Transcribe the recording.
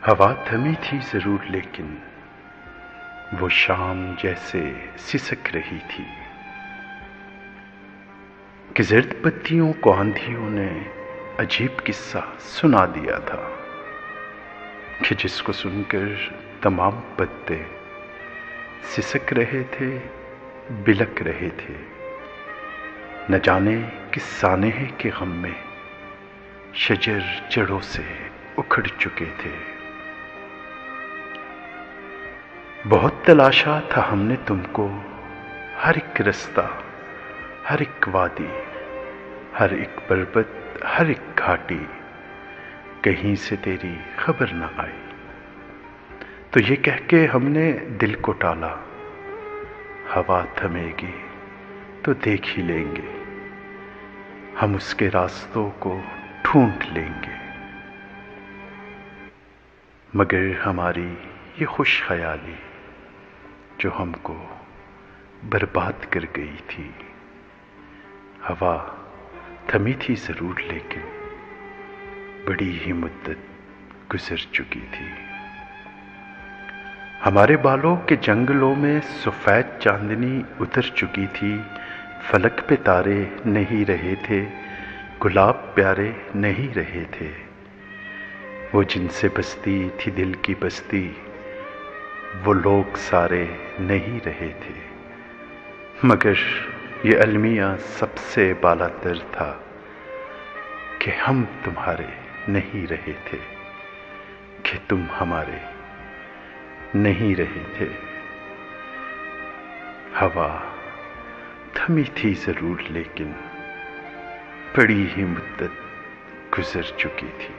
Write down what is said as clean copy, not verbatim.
हवा थमी थी जरूर लेकिन वो शाम जैसे सिसक रही थी कि ज़र्द पत्तियों को आंधियों ने अजीब किस्सा सुना दिया था कि जिसको सुनकर तमाम पत्ते सिसक रहे थे, बिलक रहे थे। न जाने किस सानेहे के गम में शजर जड़ों से उखड़ चुके थे। बहुत तलाशा था हमने तुमको, हर एक रास्ता, हर एक वादी, हर एक पर्वत, हर एक घाटी, कहीं से तेरी खबर न आई। तो ये कह के हमने दिल को टाला, हवा थमेगी तो देख ही लेंगे, हम उसके रास्तों को ढूंढ लेंगे। मगर हमारी ये खुश ख्याली जो हमको बर्बाद कर गई थी। हवा थमी थी जरूर लेकिन बड़ी ही मुद्दत गुजर चुकी थी। हमारे बालों के जंगलों में सफेद चांदनी उतर चुकी थी। फलक पे तारे नहीं रहे थे, गुलाब प्यारे नहीं रहे थे। वो जिनसे बसती थी दिल की बस्ती, वो लोग सारे नहीं रहे थे। मगर ये अलमिया सबसे बालातर था कि हम तुम्हारे नहीं रहे थे, कि तुम हमारे नहीं रहे थे। हवा थमी थी जरूर लेकिन बड़ी ही मुद्दत गुजर चुकी थी।